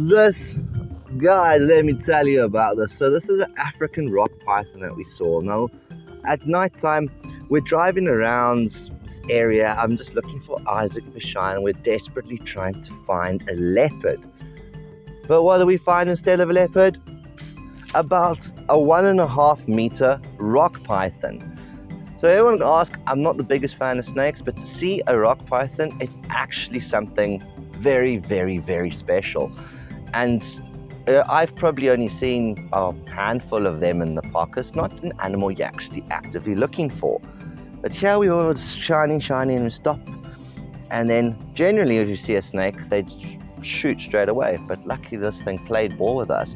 This, guys, let me tell you about this. So this is an African rock python that we saw. Now, at night time, we're driving around this area. I'm just looking for Isaac Vashine. We're desperately trying to find a leopard. But what do we find instead of a leopard? About a 1.5 meter rock python. So everyone can ask, I'm not the biggest fan of snakes, but to see a rock python, it's actually something very, very, very special. And I've probably only seen a handful of them in the park. It's not an animal you're actually actively looking for. But here we were shining, and we stop. And then generally if you see a snake, they shoot straight away. But luckily this thing played ball with us.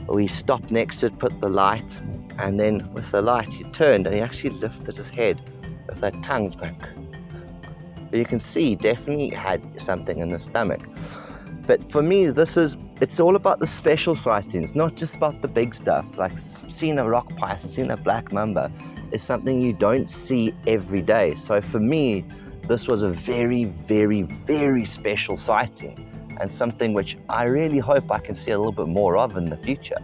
We stopped next to it, put the light, and then with the light he turned and he actually lifted his head with that tongue going. But you can see he definitely had something in the stomach. But for me, it's all about the special sightings, not just about the big stuff. Like seeing a rock python, seeing a black mamba is something you don't see every day. So for me, this was a very, very, very special sighting, and something which I really hope I can see a little bit more of in the future.